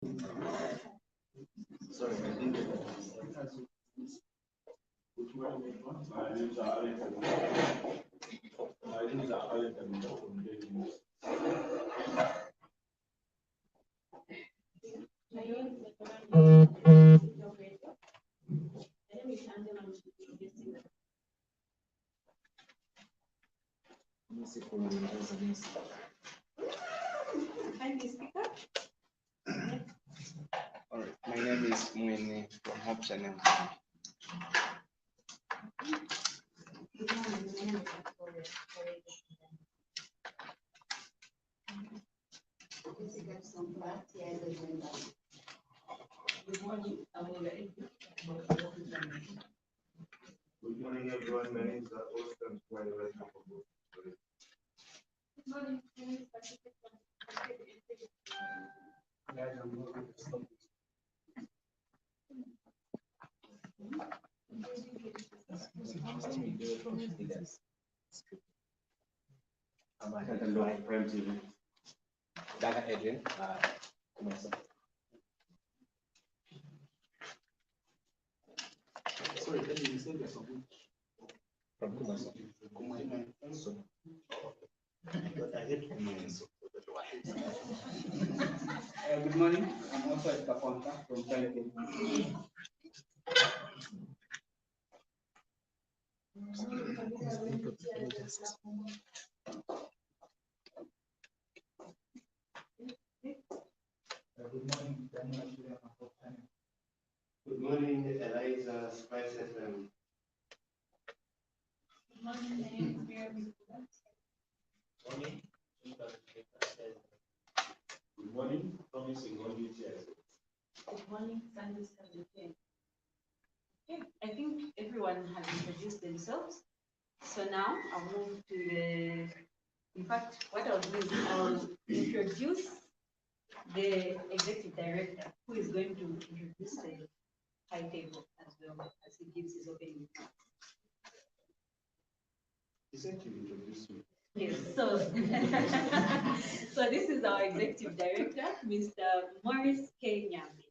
Sorry, I think all right. My name is Mwene from Hope Channel. Good morning, everyone. My name is Oscar. Good morning. Dr. Adrian, Sorry, can you say that something? from Kumasi. But I hate Kumasi. Good morning. I'm also at Kaponta from Tanzania. Good morning, Eliza, Spices, and Good morning, my name is Mary. good morning, promising all you cheers. Good morning, Sunday Sunday. Okay, I think everyone has introduced themselves. So now I'll move to in fact, what I'll do is I'll introduce the executive director who is going to introduce the high table as well as he gives his opening. He said you introduced me. Yes, so so this is our executive director, Mr. Morris K. Nyambi.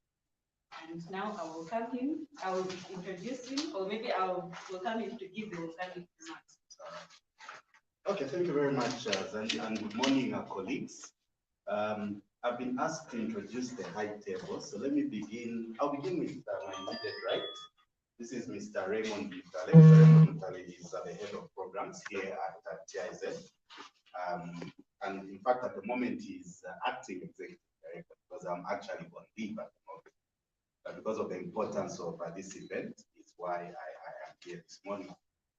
And now I will welcome him, I will introduce him, or maybe I'll welcome him to give the welcoming remarks. Okay, thank you very much, Zandi, and good morning, colleagues. I've been asked to introduce the high table, so let me begin. I'll begin with my immediate right. This is Mr. Raymond Mutale. Mr. Raymond Mutale is the head of programs here at TIZ. And in fact, at the moment, he's acting executive director because I'm actually on leave at the moment. But because of the importance of this event, is why I am here this morning.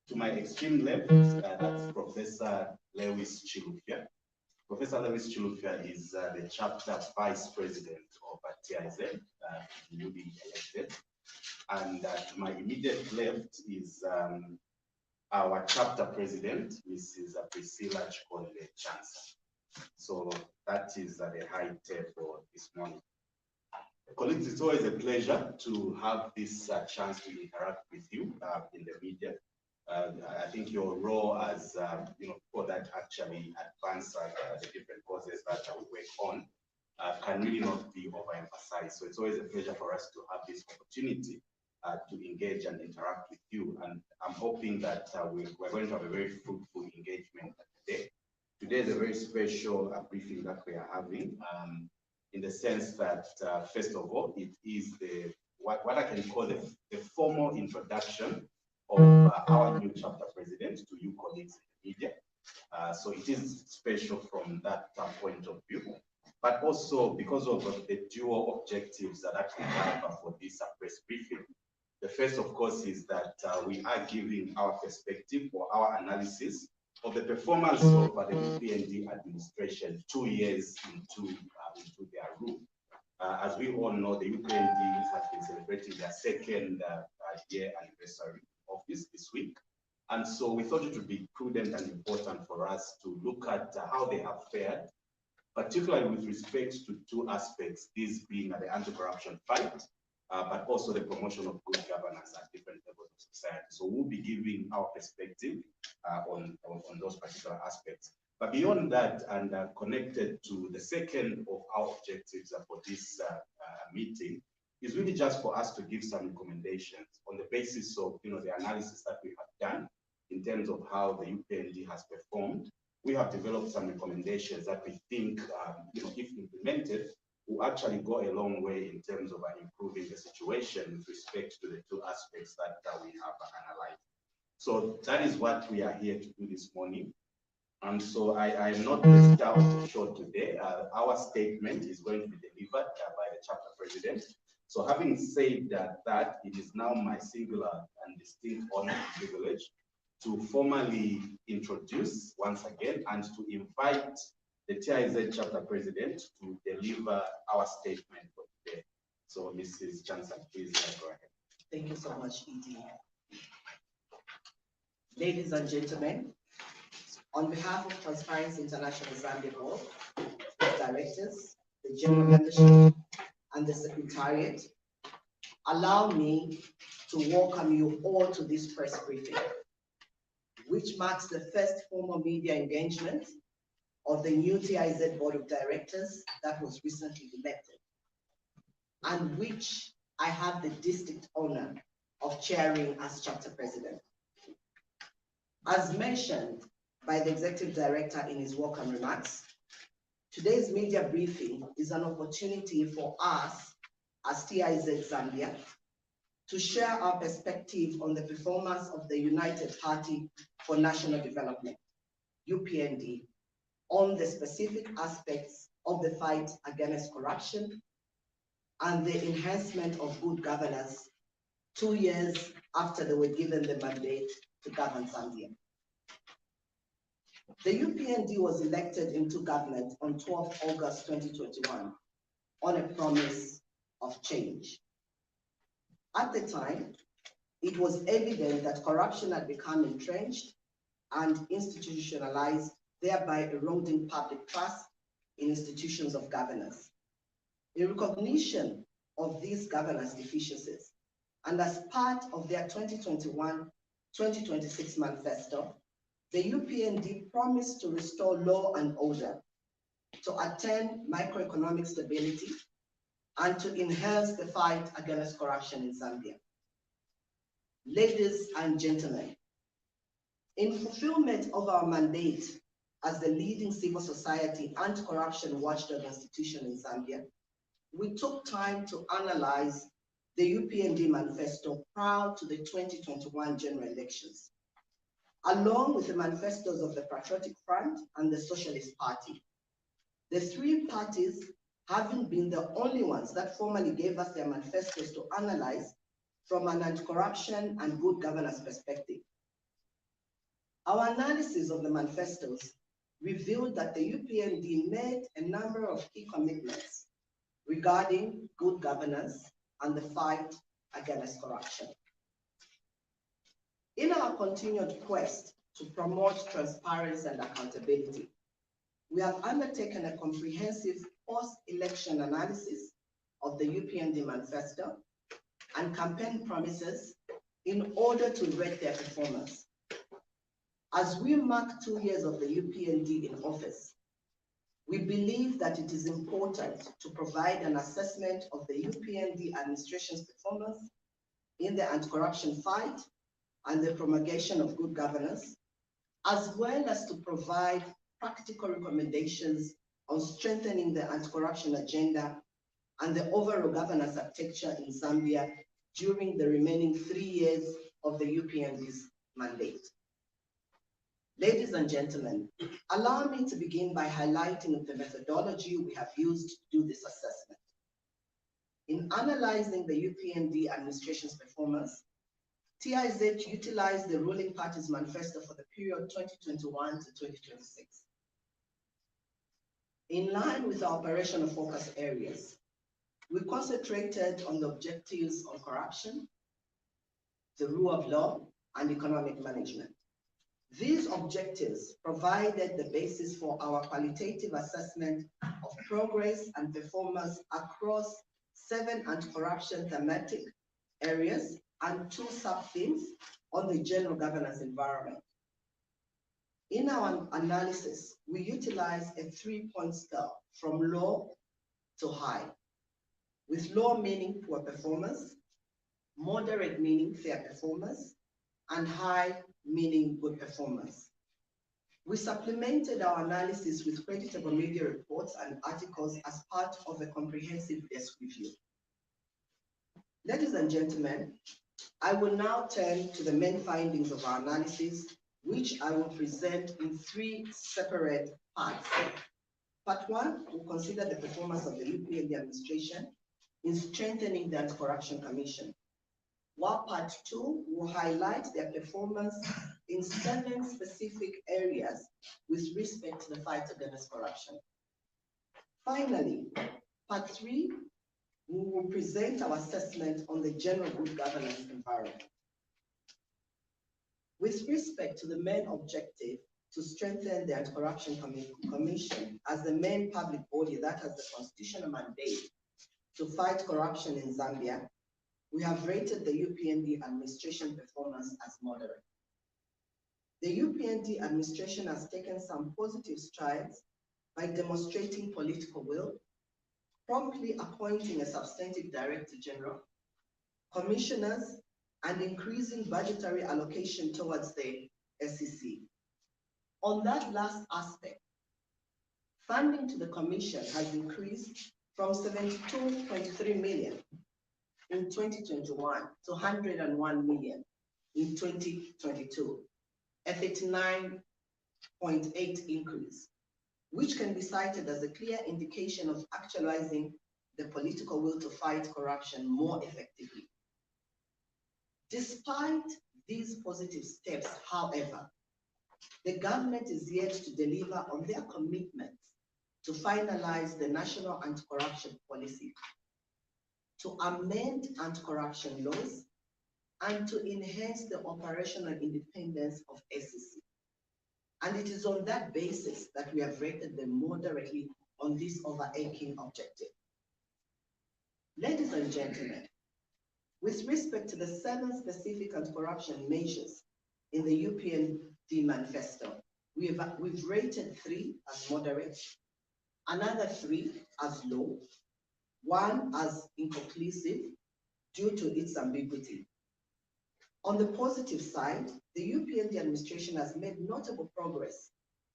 To my extreme left, that's Professor Lewis Chilufya. Professor Lewis Chilufya is the chapter vice president of TIZ, newly elected. And to my immediate left is our chapter president, Mrs. Priscilla Chikonde Chansa. So that is the high table this morning. Colleagues, it's always a pleasure to have this chance to interact with you in the media. I think your role as people that actually advance the different causes that we work on can really not be overemphasized. So it's always a pleasure for us to have this opportunity to engage and interact with you. And I'm hoping that we're going to have a very fruitful engagement today. Today is a very special briefing that we are having, in the sense that, first of all, it is what I can call the formal introduction of our new chapter president to you colleagues in the media. So it is special from that point of view, but also because of the dual objectives that we have for this press briefing. The first, of course, is that we are giving our perspective or our analysis of the performance of the UPND administration 2 years into their rule. As we all know, the UPND has been celebrating their second year anniversary in office this week. And so we thought it would be prudent and important for us to look at how they have fared, particularly with respect to two aspects, these being the anti-corruption fight, but also the promotion of good governance at different levels of society. So we'll be giving our perspective on those particular aspects. But beyond that, and connected to the second of our objectives for this meeting, is really just for us to give some recommendations on the basis of the analysis that we have done in terms of how the UPND has performed. We have developed some recommendations that we think, if implemented, will actually go a long way in terms of improving the situation with respect to the two aspects that we have analyzed. So that is what we are here to do this morning. And so I am not the star of the show today. Our statement is going to be delivered by the chapter president. So having said that, it is now my singular and distinct honor and privilege to formally introduce once again and to invite the TIZ chapter president to deliver our statement for today. So Mrs. Chansa, please go ahead. Thank you so much, Edie. Ladies and gentlemen, on behalf of Transparency International Zambia Board of Directors, the General Membership, and the Secretariat, allow me to welcome you all to this press briefing, which marks the first formal media engagement of the new TIZ Board of Directors that was recently elected, and which I have the distinct honor of chairing as chapter president. As mentioned by the Executive Director in his welcome remarks, today's media briefing is an opportunity for us as TIZ Zambia to share our perspective on the performance of the United Party for National Development, UPND, on the specific aspects of the fight against corruption and the enhancement of good governance 2 years after they were given the mandate to govern Zambia. The UPND was elected into government on 12 August 2021 on a promise of change. At the time, it was evident that corruption had become entrenched and institutionalized, thereby eroding public trust in institutions of governance. In recognition of these governance deficiencies, and as part of their 2021-2026 manifesto, the UPND promised to restore law and order, to attain macroeconomic stability, and to enhance the fight against corruption in Zambia. Ladies and gentlemen, in fulfillment of our mandate as the leading civil society anti-corruption watchdog institution in Zambia, we took time to analyze the UPND manifesto prior to the 2021 general elections, along with the manifestos of the Patriotic Front and the Socialist Party. The three parties having been the only ones that formally gave us their manifestos to analyze from an anti-corruption and good governance perspective. Our analysis of the manifestos revealed that the UPND made a number of key commitments regarding good governance and the fight against corruption. In our continued quest to promote transparency and accountability, we have undertaken a comprehensive post-election analysis of the UPND manifesto and campaign promises in order to rate their performance. As we mark 2 years of the UPND in office, we believe that it is important to provide an assessment of the UPND administration's performance in the anti-corruption fight and the promulgation of good governance, as well as to provide practical recommendations on strengthening the anti-corruption agenda and the overall governance architecture in Zambia during the remaining 3 years of the UPND's mandate. Ladies and gentlemen, allow me to begin by highlighting the methodology we have used to do this assessment. In analyzing the UPND administration's performance, TIZ utilized the ruling party's manifesto for the period 2021 to 2026. In line with our operational focus areas, we concentrated on the objectives on corruption, the rule of law, and economic management. These objectives provided the basis for our qualitative assessment of progress and performance across 7 anti-corruption thematic areas and 2 sub-themes on the general governance environment. In our analysis, we utilize a 3-point scale from low to high, with low meaning poor performance, moderate meaning fair performance, and high meaning good performance. We supplemented our analysis with creditable media reports and articles as part of a comprehensive desk review. Ladies and gentlemen, I will now turn to the main findings of our analysis, which I will present in 3 separate parts. Part 1 will consider the performance of the UPND administration in strengthening the Anti-Corruption Commission, while Part 2 will highlight their performance in 7 specific areas with respect to the fight against corruption. Finally, Part 3, we will present our assessment on the general good governance environment. With respect to the main objective to strengthen the Anti-Corruption Commission as the main public body that has the constitutional mandate to fight corruption in Zambia, we have rated the UPND administration performance as moderate. The UPND administration has taken some positive strides by demonstrating political will, promptly appointing a substantive director general, commissioners, and increasing budgetary allocation towards the SEC. On that last aspect, funding to the commission has increased from 72.3 million in 2021 to 101 million in 2022, a 39.8 increase, which can be cited as a clear indication of actualizing the political will to fight corruption more effectively. Despite these positive steps, however, the government is yet to deliver on their commitment to finalize the national anti-corruption policy, to amend anti-corruption laws, and to enhance the operational independence of SEC. And it is on that basis that we have rated them moderately on this overarching objective. Ladies and gentlemen, with respect to the 7 specific anti-corruption measures in the UPND manifesto, we've rated 3 as moderate, another 3 as low, 1 as inconclusive due to its ambiguity. On the positive side, the UPND administration has made notable progress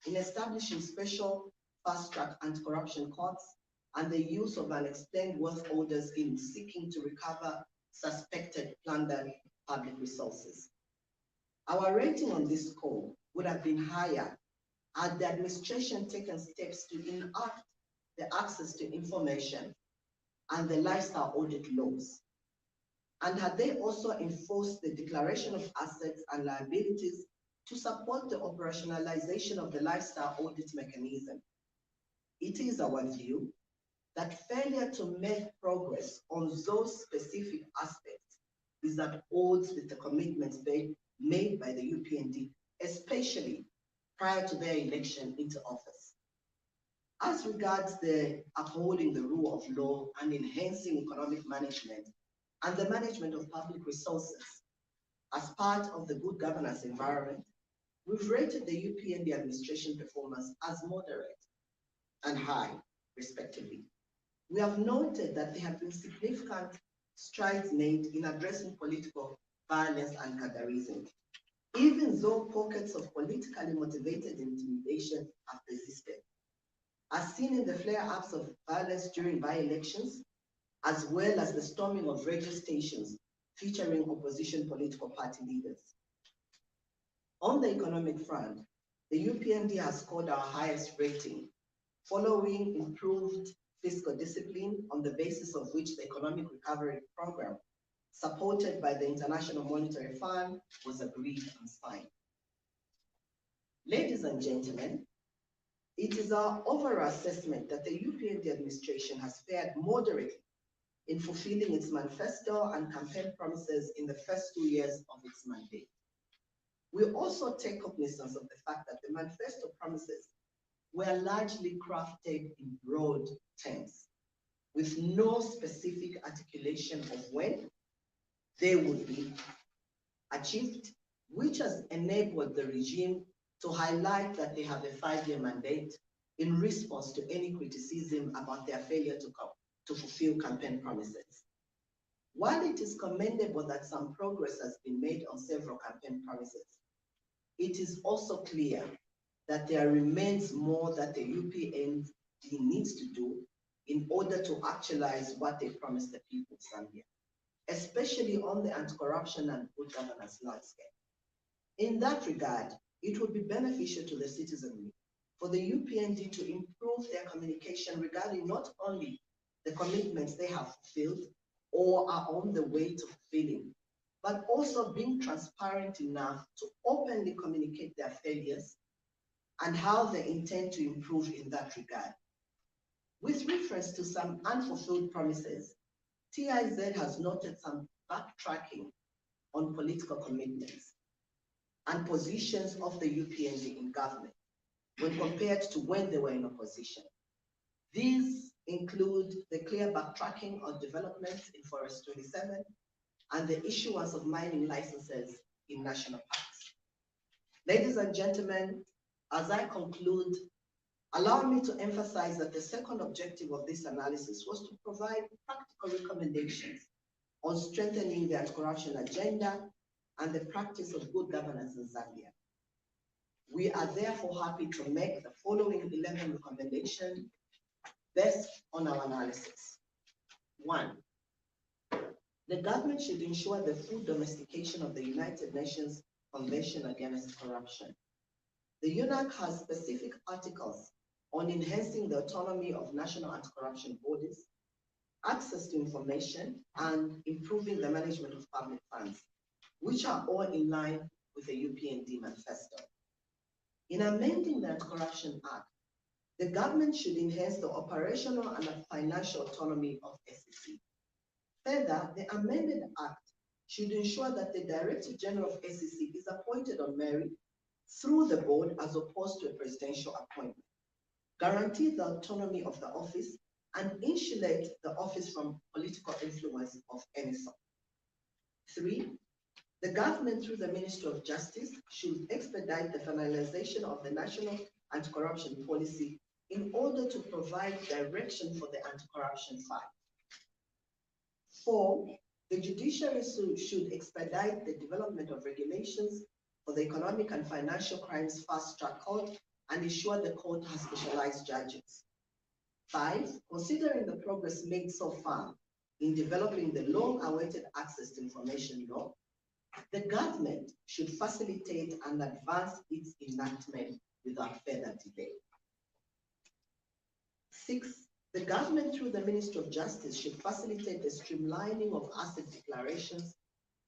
in establishing special fast-track anti-corruption courts and the use of unexplained wealth orders in seeking to recover suspected plundered public resources. Our rating on this score would have been higher had the administration taken steps to enact the access to information and the lifestyle audit laws, and had they also enforced the declaration of assets and liabilities to support the operationalization of the lifestyle audit mechanism. It is our view that failure to make progress on those specific aspects is at odds with the commitments made by the UPND, especially prior to their election into office. As regards the upholding the rule of law and enhancing economic management and the management of public resources as part of the good governance environment, we've rated the UPND administration performance as moderate and high, respectively. We have noted that there have been significant strides made in addressing political violence and cadreism, even though pockets of politically motivated intimidation have persisted, as seen in the flare-ups of violence during by-elections, as well as the storming of radio stations featuring opposition political party leaders. On the economic front, the UPND has scored our highest rating, following improved fiscal discipline on the basis of which the economic recovery program, supported by the International Monetary Fund, was agreed and signed. Ladies and gentlemen, it is our overall assessment that the UPND administration has fared moderately in fulfilling its manifesto and campaign promises in the first 2 years of its mandate. We also take cognizance of the fact that the manifesto promises were largely crafted in broad terms, with no specific articulation of when they would be achieved, which has enabled the regime to highlight that they have a 5-year mandate in response to any criticism about their failure to fulfill campaign promises. While it is commendable that some progress has been made on several campaign promises, it is also clear that there remains more that the UPND needs to do in order to actualize what they promised the people of Zambia, especially on the anti-corruption and good governance landscape. In that regard, it would be beneficial to the citizenry for the UPND to improve their communication regarding not only the commitments they have fulfilled or are on the way to fulfilling, but also being transparent enough to openly communicate their failures and how they intend to improve in that regard. With reference to some unfulfilled promises, TIZ has noted some backtracking on political commitments and positions of the UPND in government when compared to when they were in opposition. These include the clear backtracking on developments in Forest 27 and the issuance of mining licenses in national parks. Ladies and gentlemen, as I conclude, allow me to emphasize that the second objective of this analysis was to provide practical recommendations on strengthening the anti-corruption agenda and the practice of good governance in Zambia. We are therefore happy to make the following 11 recommendations based on our analysis. 1, the government should ensure the full domestication of the United Nations Convention Against Corruption. The UNAC has specific articles on enhancing the autonomy of national anti-corruption bodies, access to information, and improving the management of public funds, which are all in line with the UPND manifesto. In amending the Anti-Corruption Act, the government should enhance the operational and financial autonomy of SEC. Further, the amended act should ensure that the Director General of SEC is appointed on merit through the board as opposed to a presidential appointment, guarantee the autonomy of the office, and insulate the office from political influence of any sort. 3, the government through the Ministry of Justice should expedite the finalization of the national anti-corruption policy in order to provide direction for the anti-corruption fight. 4, the judiciary should expedite the development of regulations for the economic and financial crimes fast-track court and ensure the court has specialized judges. 5, considering the progress made so far in developing the long-awaited access to information law, the government should facilitate and advance its enactment without further delay. 6, the government through the Ministry of Justice should facilitate the streamlining of asset declarations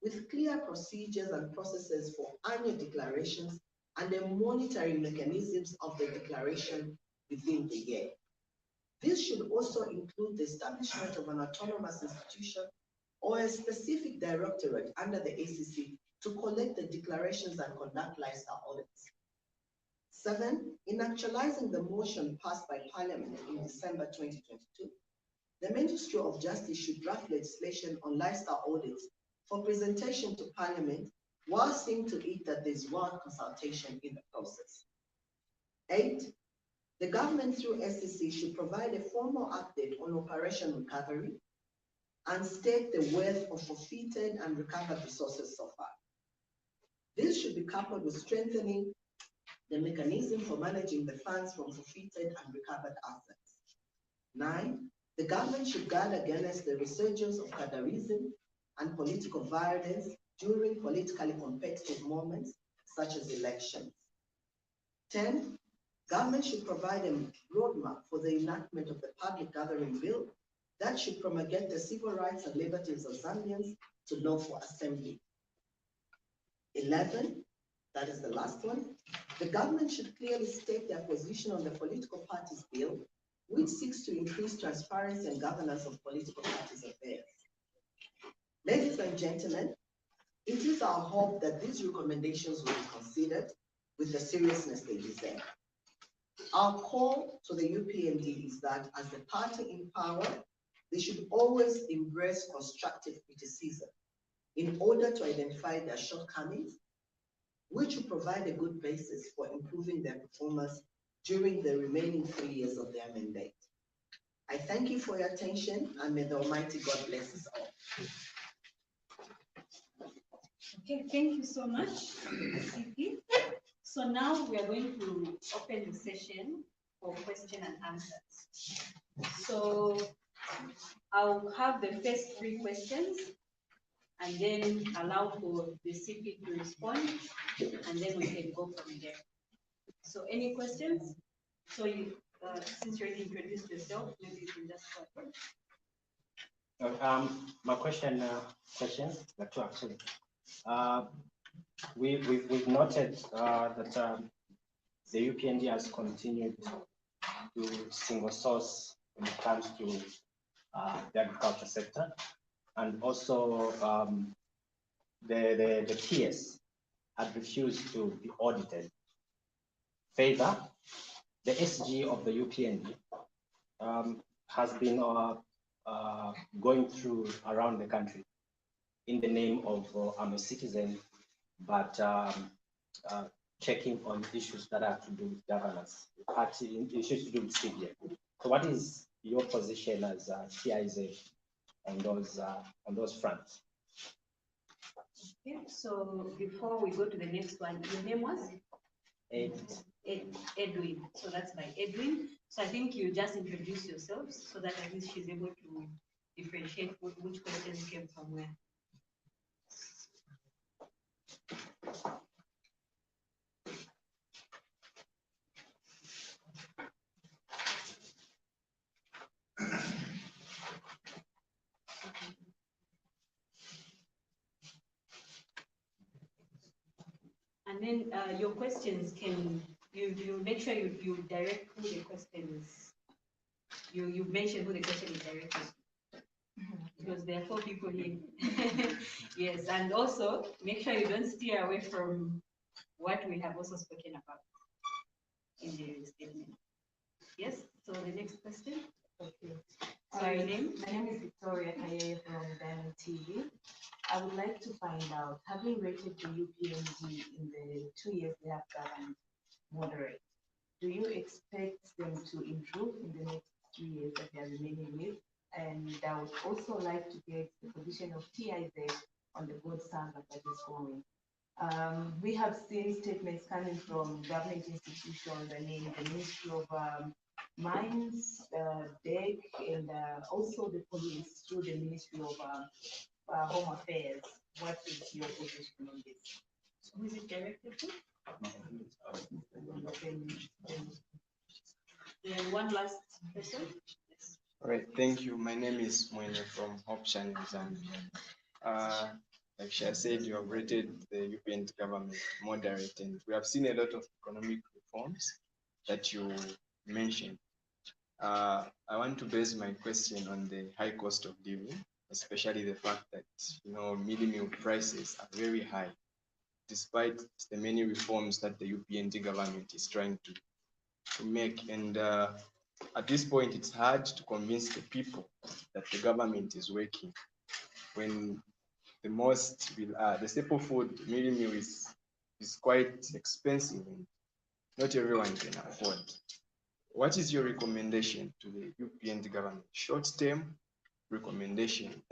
with clear procedures and processes for annual declarations and the monitoring mechanisms of the declaration within the year. This should also include the establishment of an autonomous institution or a specific directorate under the ACC to collect the declarations and conduct lifestyle audits. 7, in actualizing the motion passed by Parliament in December 2022, the Ministry of Justice should draft legislation on lifestyle audits for presentation to Parliament while seeing to it that there is wide consultation in the process. 8, the government through SEC should provide a formal update on Operation Recovery and state the worth of forfeited and recovered resources so far. This should be coupled with strengthening the mechanism for managing the funds from forfeited and recovered assets. 9, the government should guard against the resurgence of cadarism and political violence during politically competitive moments such as elections. 10, government should provide a roadmap for the enactment of the Public Gathering Bill that should promulgate the civil rights and liberties of Zambians to lawful assembly. 11, that is the last one, the government should clearly state their position on the political parties bill, which seeks to increase transparency and governance of political parties affairs. Ladies and gentlemen, it is our hope that these recommendations will be considered with the seriousness they deserve. Our call to the UPND is that as the party in power, they should always embrace constructive criticism in order to identify their shortcomings which will provide a good basis for improving their performance during the remaining 3 years of their mandate. I thank you for your attention, and may the Almighty God bless us all. Okay, thank you so much, CP. So now we are going to open the session for question and answers. So I'll have the first 3 questions and then allow for the CP to respond, and then we can go from there. So any questions? So you, since you already introduced yourself, maybe you can just start. My questions, the 2 actually. We've noted that the UPND has continued to single source when it comes to the agriculture sector, and also the PS had refused to be audited. Further, the SG of the UPND has been going through around the country in the name of I'm a citizen, but checking on issues that have to do with governance, issues to do with CBA. So what is your position as TIZ on those fronts? Okay, so before we go to the next one, your name was? Edwin. So that's by Edwin. So I think you just introduce yourselves so that at least she's able to differentiate which questions came from where. And then your questions, can you make sure you direct who the questions, you mention who the question is directed to, because there are 4 people here. Yes, and also make sure you don't steer away from what we have also spoken about in the statement. Yes, so the next question. Okay. So your name? My name is Victoria Kaye from Diamond TV. I would like to find out, having rated the UPND in the 2 years they have governed moderate, do you expect them to improve in the next 3 years that they are remaining with? And I would also like to get the position of TIZ on the good standard that is going. We have seen statements coming from government institutions, I mean the Ministry of Mines, DEC, and also the police through the Ministry of Home Affairs. What is your position on this? So who is it directed to? And one last person. Yes. All right, thank you. My name is Mwene from Hope Channel, Zambia. Like she has said, you have rated the UPND government moderate, and we have seen a lot of economic reforms that you mentioned. I want to base my question on the high cost of living, especially the fact that mini meal prices are very high, despite the many reforms that the UPND government is trying to make. And at this point, it's hard to convince the people that the government is working when the staple food mini meal is quite expensive and not everyone can afford. What is your recommendation to the UPND government? Short-term recommendation,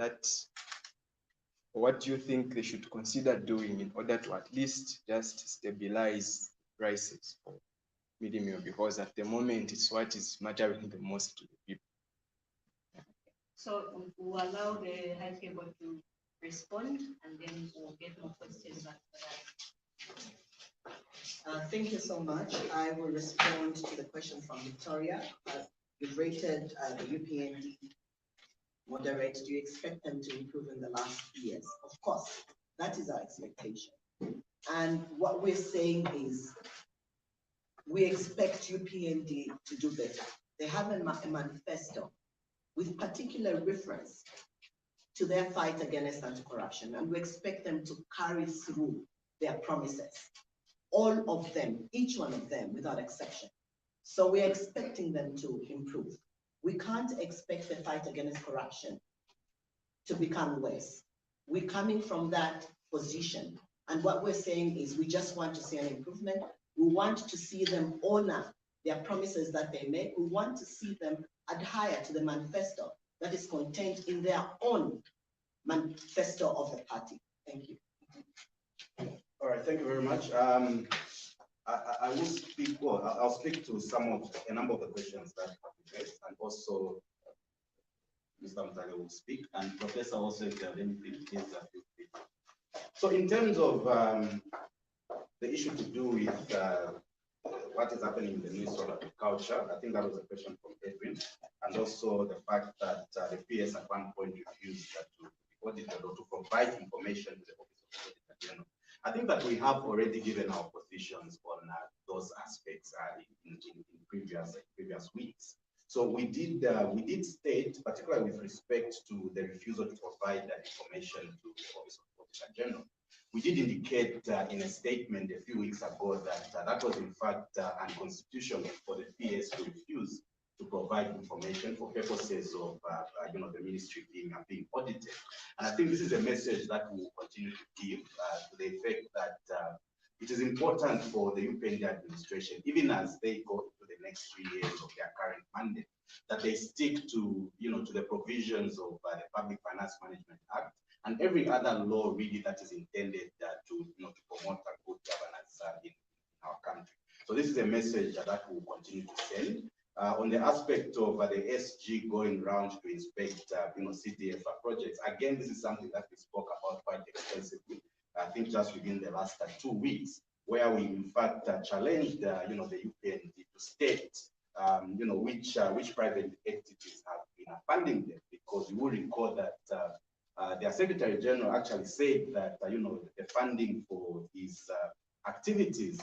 what do you think they should consider doing in order to at least just stabilize prices for mini meal? Because at the moment, it's what is mattering the most to the people. So we'll allow the high table to respond, and then we'll get more questions after that. Thank you so much. I will respond to the question from Victoria. You've rated the UPND moderate. Do you expect them to improve in the last years? Of course, that is our expectation. And what we're saying is we expect UPND to do better. They have a manifesto with particular reference to their fight against anti-corruption, and we expect them to carry through their promises. All of them, each one of them, without exception. So we're expecting them to improve. We can't expect the fight against corruption to become worse. We're coming from that position And what we're saying is we just want to see an improvement. We want to see them honor their promises that they make. We want to see them adhere to the manifesto that is contained in their own manifesto of the party. Thank you. All right, thank you very much. I will speak, well, I'll speak to a number of the questions that have been raised, and also Mr. Mutale will speak, and Professor also, if there are anything, please feel free. So in terms of the issue to do with what is happening in the Ministry of Agriculture, I think that was a question from Edwin, and also the fact that the PS at one point refused to be audited or to provide information to the Office of the Auditor General. I think that we have already given our positions on those aspects in previous weeks. So we did state, particularly with respect to the refusal to provide that information to the Office of the Auditor General. We did indicate in a statement a few weeks ago that that was in fact unconstitutional for the PS to refuse to provide information for purposes of the ministry being audited. And I think this is a message that we will continue to give to the effect that it is important for the UPND administration, even as they go into the next 3 years of their current mandate, that they stick to to the provisions of the Public Finance Management Act and every other law really that is intended to promote a good governance in our country. So this is a message that we will continue to send. On the aspect of the SG going around to inspect CDF projects, again, this is something that we spoke about quite extensively. I think just within the last 2 weeks, where we in fact challenged the UPND to state which private entities have been funding them, because you will recall that their Secretary General actually said that the funding for these activities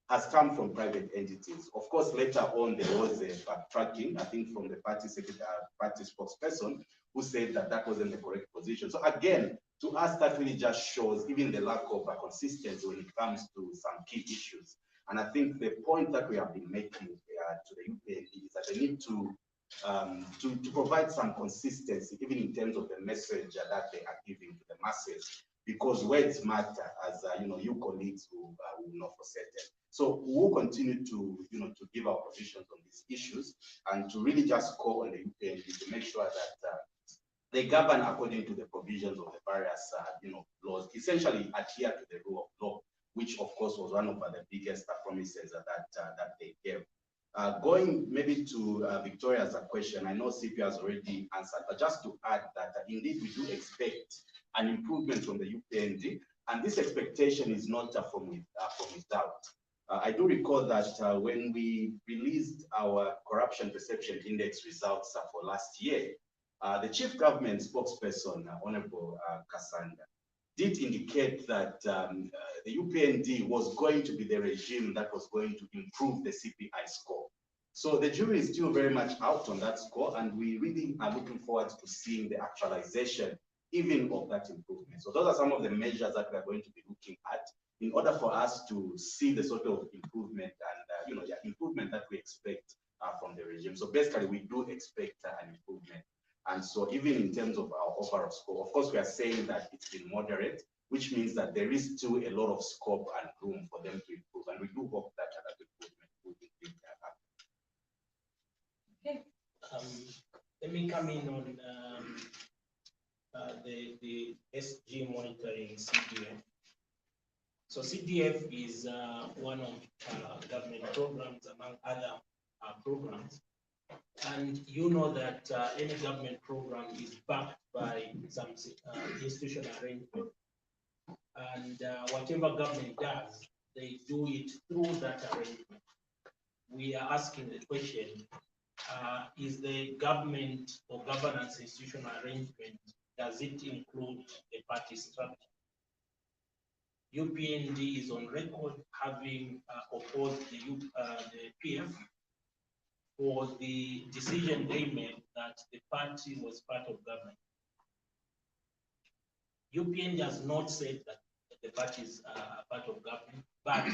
has come from private entities. Of course, later on there was a backtracking, I think, from the party spokesperson, who said that that wasn't the correct position. So again, to us, that really just shows even the lack of consistency when it comes to some key issues. And I think the point that we have been making to the UPND is that they need to provide some consistency, even in terms of the message that they are giving to the masses, because words matter, as you colleagues will know for certain. So we will continue to to give our positions on these issues and to really just call on the UPND to make sure that they govern according to the provisions of the various laws, essentially adhere to the rule of law, which of course was one of the biggest promises that they gave. Going maybe to Victoria's question, I know CP has already answered, but just to add that indeed we do expect an improvement from the UPND, and this expectation is not from without. I do recall that when we released our corruption perception index results for last year, the chief government spokesperson, Honorable Cassandra, did indicate that the UPND was going to be the regime that was going to improve the CPI score. So the jury is still very much out on that score, and we really are looking forward to seeing the actualization even of that improvement. So those are some of the measures that we are going to be looking at in order for us to see the sort of improvement and the improvement that we expect from the regime. So basically, we do expect an improvement. And so even in terms of our overall score, of course, we are saying that it's been moderate, which means that there is still a lot of scope and room for them to improve. And we do hope that that improvement will be Okay. Let me come in on the SG monitoring CDF. So CDF is one of government programs among other programs. And you know that any government program is backed by some institutional arrangement. And whatever government does, they do it through that arrangement. We are asking the question, is the government or governance institutional arrangement, does it include a party structure? UPND is on record having opposed the PF for the decision they made that the party was part of government. UPND has not said that the parties are part of government, but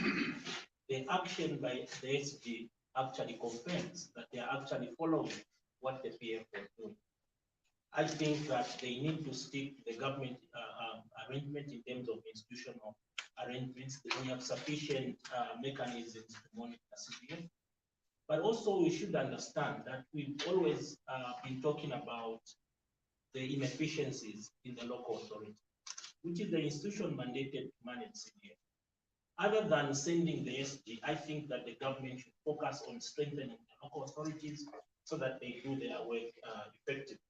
the action by the SG actually confirms that they are actually following what the PF was doing. I think that they need to stick to the government arrangement in terms of institutional arrangements. We have sufficient mechanisms to monitor CDF. But also we should understand that we've always been talking about the inefficiencies in the local authority, which is the institution mandated to manage CDF. Other than sending the SG, I think that the government should focus on strengthening the local authorities so that they do their work effectively.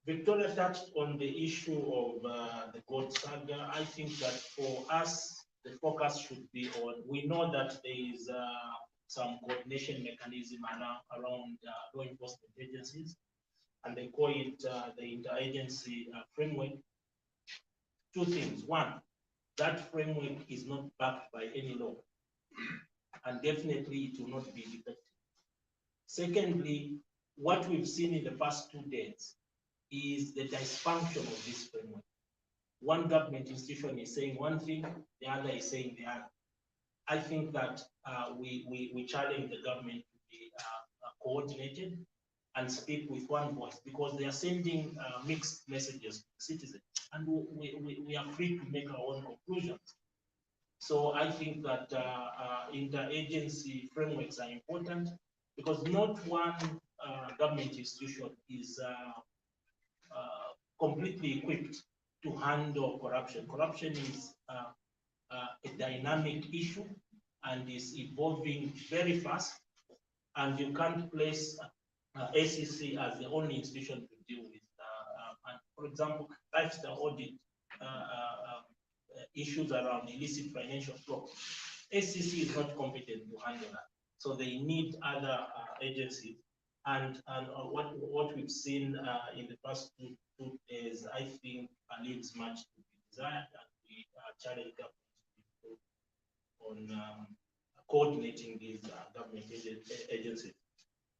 Victoria touched on the issue of the gold saga. I think that for us, the focus should be on, we know that there is some coordination mechanism around law enforcement agencies, and they call it the interagency framework. Two things. One, that framework is not backed by any law, and definitely it will not be effective. Secondly, what we've seen in the past 2 days is the dysfunction of this framework. One government institution is saying one thing, the other is saying the other. I think that we challenge the government to be coordinated and speak with one voice, because they are sending mixed messages to citizens, and we are free to make our own conclusions. So I think that interagency frameworks are important, because not one government institution is completely equipped to handle corruption. Corruption is a dynamic issue and is evolving very fast, and you can't place ACC as the only institution to deal with. And for example, lifestyle audit issues around illicit financial flow. ACC is not competent to handle that, so they need other agencies. And what we've seen in the past two days, I think, leaves much to be desired, and we challenge government on coordinating these government agencies.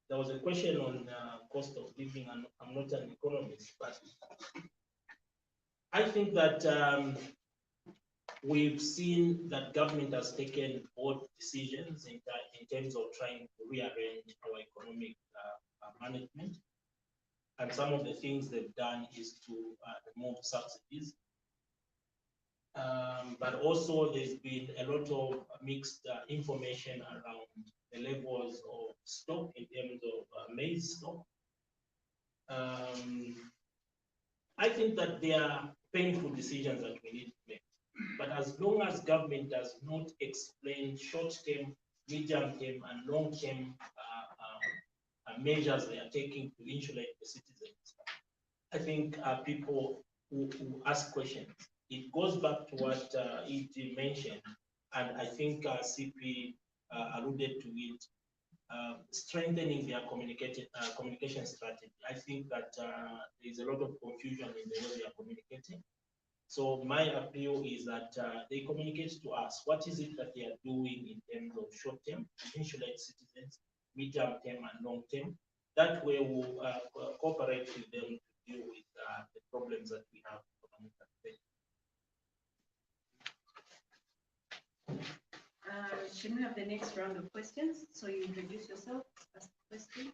There was a question on cost of living, and I'm not an economist, but I think that we've seen that government has taken bold decisions in terms of trying to rearrange our economic management. And some of the things they've done is to remove subsidies. But also there's been a lot of mixed information around the levels of stock in terms of maize stock. I think that there are painful decisions that we need to make. But as long as government does not explain short-term, medium-term, and long-term measures they are taking to insulate the citizens, I think people who ask questions. It goes back to what E.T. mentioned, and I think CP alluded to it, strengthening their communication strategy. I think that there is a lot of confusion in the way they are communicating. So my appeal is that they communicate to us what is it that they are doing in terms of short term to insulate citizens, medium term and long term. That way we'll cooperate with them to deal with the problems that we have. Can we have the next round of questions? So you introduce yourself, ask the question.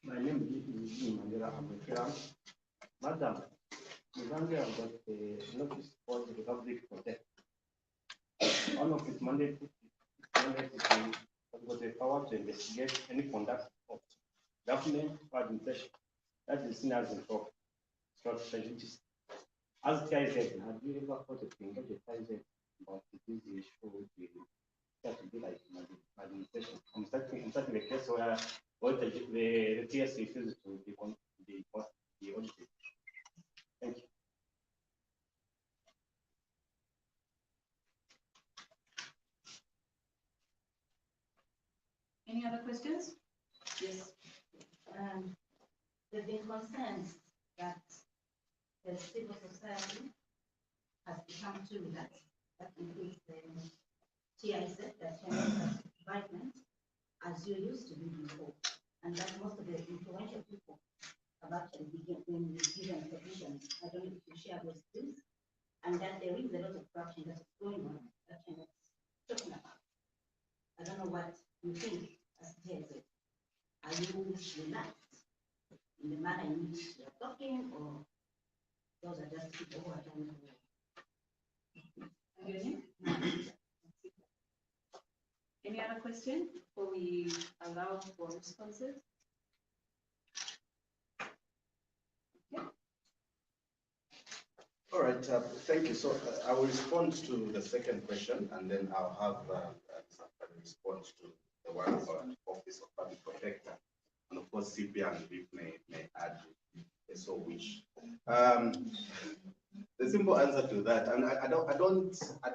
My name is Mandela Abukira. Madam, Zambia got a notice for the Republic Protect. One of its mandates has got the power to investigate any conduct of government or administration that is seen as improper, prejudice. As TIZ, have you ever thought of being the TIZ about this issue with that to be like administration? I'm starting a case where the TS refuses to be audited. Thank you. Any other questions? Yes. There have been concerns that the civil society has become too relaxed. That includes the TIZ, that environment, as you used to be before, and that most of the influential people have actually been given positions. I don't know if you share those views, and that there is a lot of corruption that is going on that I'm talking about. I don't know what you think as TIZ. Are you relaxed in the manner in which you are talking, or those are just people who are done well. Any other question before we allow for responses? Okay. All right, thank you. So I will respond to the second question, and then I'll have somebody respond to the one about Office of Public Protector, and of course CP and Vic may add if so wish. The simple answer to that, and I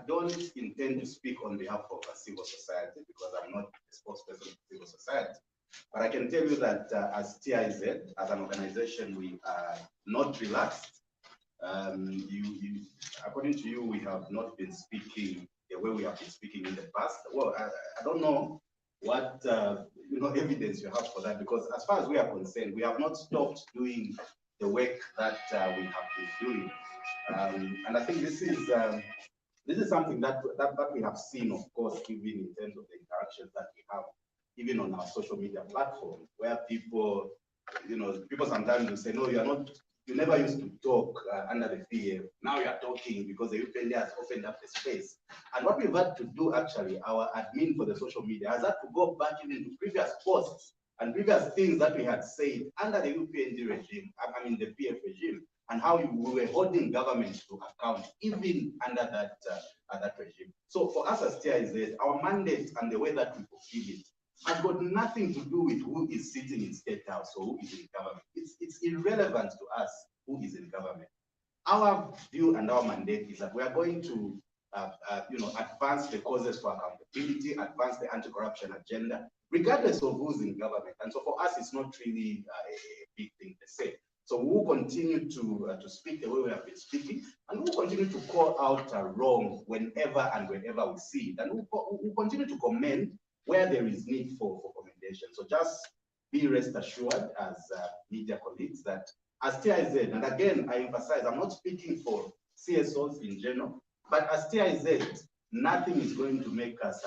don't intend to speak on behalf of a civil society because I'm not a spokesperson of civil society. But I can tell you that as TIZ, as an organization, we are not relaxed. According to you, we have not been speaking the way we have been speaking in the past. Well, I don't know what evidence you have for that, because as far as we are concerned, we have not stopped doing the work that we have been doing. And I think this is something that we have seen, of course, even in terms of the interactions that we have, even on our social media platforms, where people sometimes will say, no, you never used to talk under the PF. Now you are talking because the UPND has opened up the space. And what we've had to do, actually, our admin for the social media has had to go back even to previous posts and previous things that we had said under the UPND regime, I mean the PF regime, and how we were holding government to account even under that regime. So for us as TIZ, our mandate and the way that we fulfill it has got nothing to do with who is sitting in State House or who is in government. It's irrelevant to us who is in government. Our view and our mandate is that we are going to advance the causes for accountability, advance the anti-corruption agenda, regardless of who's in government. And so for us, it's not really a big thing to say. So we will continue to speak the way we have been speaking, and we will continue to call out wrong whenever and wherever we see it. And we will continue to commend where there is need for commendation. So just be rest assured as media colleagues that as TIZ, and again, I emphasize, I'm not speaking for CSOs in general, but as TIZ, nothing is going to make us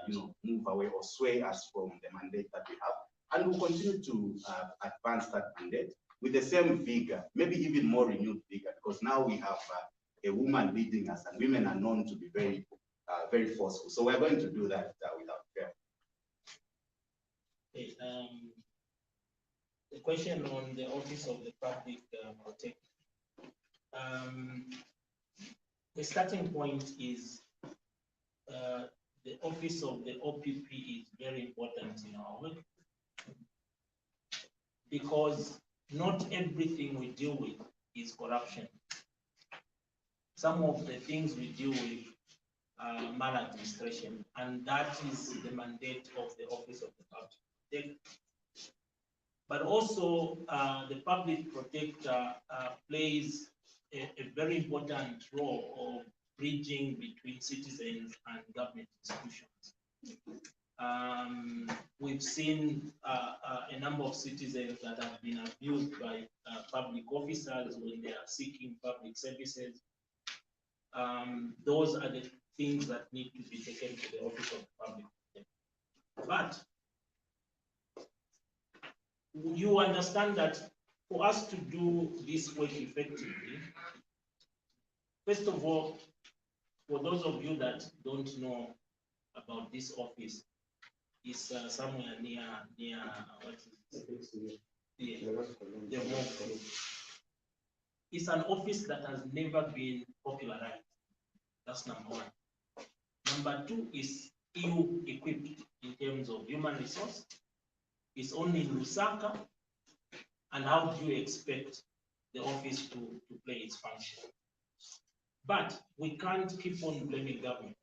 move away or sway us from the mandate that we have. And we'll continue to advance that mandate with the same vigor, maybe even more renewed vigor, because now we have a woman leading us, and women are known to be very forceful. So we're going to do that without fear. Okay, the question on the Office of the Public Protector. The starting point is the Office of the OPP is very important in our work, because not everything we deal with is corruption. Some of the things we deal with are maladministration, and that is the mandate of the Office of the Public Protector. But also, the Public Protector plays a very important role of bridging between citizens and government institutions. We've seen a number of citizens that have been abused by public officers when they are seeking public services. Those are the things that need to be taken to the Office of the Public Protector. But you understand that for us to do this work effectively, first of all, for those of you that don't know about this office, it's somewhere near what is it? The Home. It's an office that has never been popularized. That's number one. Number two is EU equipped in terms of human resource. It's only in Lusaka. And how do you expect the office to play its function? But we can't keep on blaming government.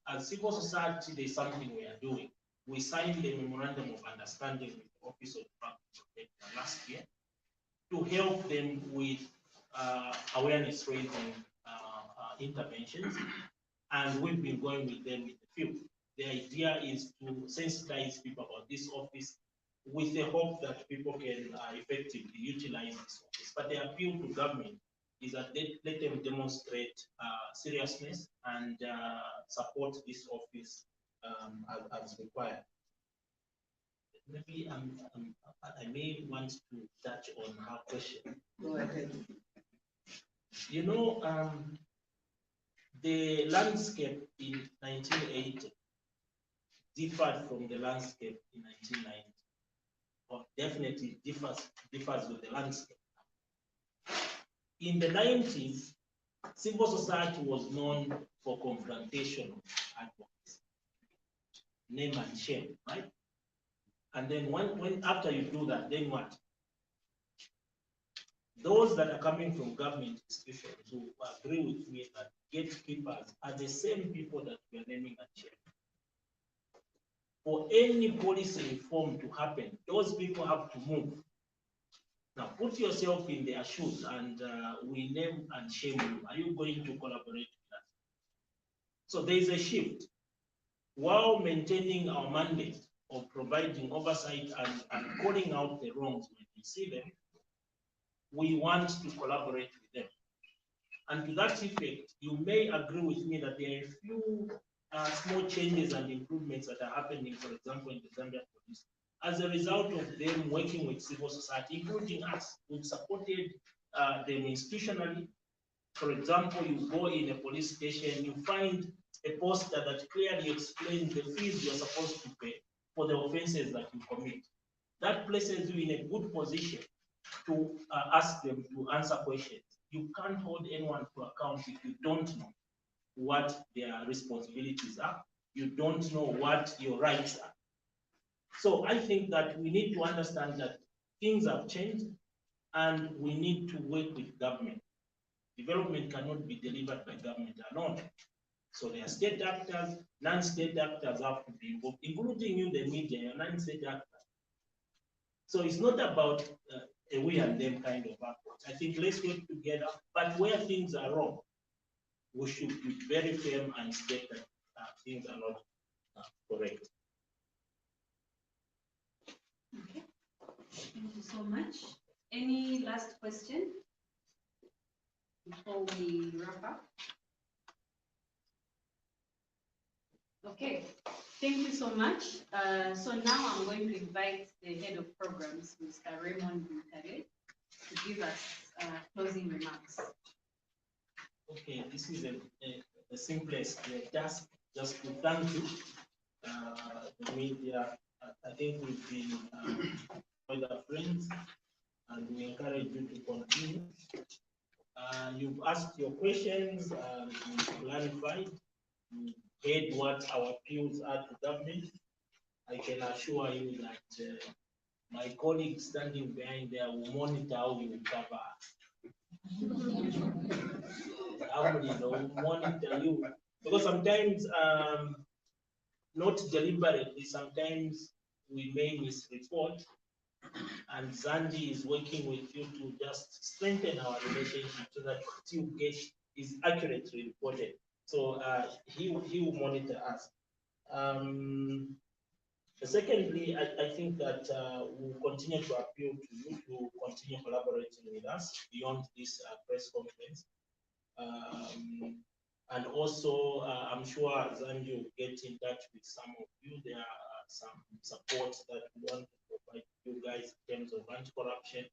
As civil society, there's something we are doing. We signed a memorandum of understanding with the Office of the Public Protector last year to help them with awareness raising interventions, and we've been going with them in the field. The idea is to sensitize people about this office with the hope that people can effectively utilize this office. But the appeal to government is that they let them demonstrate seriousness and support this office as required. Maybe I may want to touch on her question. Go ahead. You know, the landscape in 1980 differed from the landscape in 1990, or definitely differs with the landscape. In the 90s, civil society was known for confrontation advocacy, name and shame, right? And then when after you do that, then what? Those that are coming from government institutions who agree with me that gatekeepers are the same people that we are naming and shaming. For any policy reform to happen, those people have to move. Now put yourself in their shoes and we name and shame you. Are you going to collaborate with us? So there is a shift. While maintaining our mandate of providing oversight and calling out the wrongs when we see them, we want to collaborate with them. And to that effect, you may agree with me that there are a few small changes and improvements that are happening, for example, in the Zambia police. As a result of them working with civil society, including us, we've supported them institutionally. For example, you go in a police station, you find a poster that clearly explains the fees you're supposed to pay for the offenses that you commit. That places you in a good position to ask them to answer questions. You can't hold anyone to account if you don't know what their responsibilities are. You don't know what your rights are. So I think that we need to understand that things have changed and we need to work with government. Development cannot be delivered by government alone. So there are state actors, non-state actors have to be involved, including you, the media, your non-state actors. So it's not about a we and them kind of approach. I think let's work together, but where things are wrong, we should be very firm and state that things are not correct. Okay, thank you so much. Any last question before we wrap up? Okay, thank you so much. So now I'm going to invite the head of programs, Mr. Raymond Bukare, to give us closing remarks. Okay, this is the simplest task, just to thank you, the media. I think we've been with our friends, and we encourage you to continue. You've asked your questions, you've clarified, you heard what our appeals are to government. I can assure you that my colleagues standing behind there will monitor how you cover. I will monitor you, because sometimes, not deliberately, sometimes we may misreport, and Zandi is working with you to just strengthen our relationship so that what you get is accurately reported. So he will monitor us. Secondly, I think that we'll continue to appeal to you to continue collaborating with us beyond this press conference. And also, I'm sure Zandi will get in touch with some of you. There are some support that we want to provide you guys in terms of anti-corruption,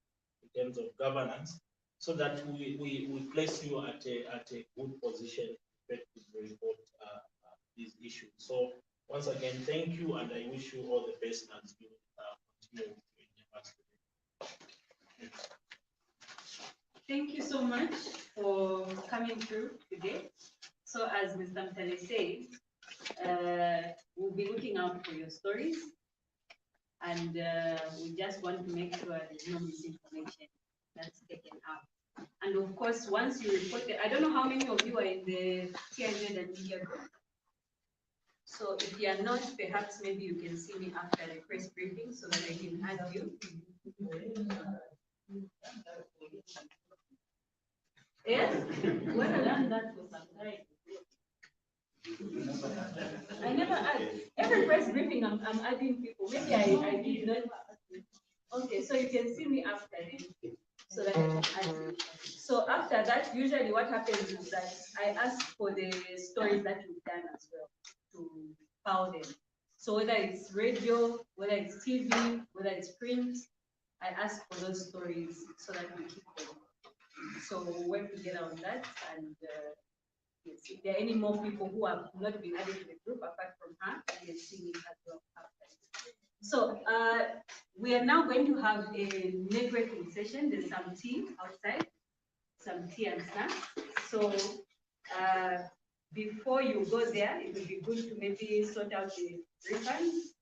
in terms of governance, so that we place you at a good position to report these issues. So once again, thank you, and I wish you all the best as you continue with your endeavors today. Thank you so much for coming through today. So as Mr. Mtale said, we'll be looking out for your stories, and we just want to make sure there's no misinformation that's taken out. And of course, once you report it, I don't know how many of you are in the TNZ and media group. So if you are not, perhaps maybe you can see me after the press briefing so that I can add you. Yes, when I learned that for some time. I never add. Every press briefing, I'm adding people. Maybe I did not. Okay, so you can see me after it, so that I can add you. So after that, usually what happens is that I ask for the stories that you've done as well to file them. So whether it's radio, whether it's TV, whether it's print, I ask for those stories so that we keep them. So we'll work together on that. And yes, if there are any more people who have not been added to the group apart from her, we will see it as well after. So we are now going to have a networking session. There's some tea outside, some tea and snacks. So before you go there, it would be good to maybe sort out the refunds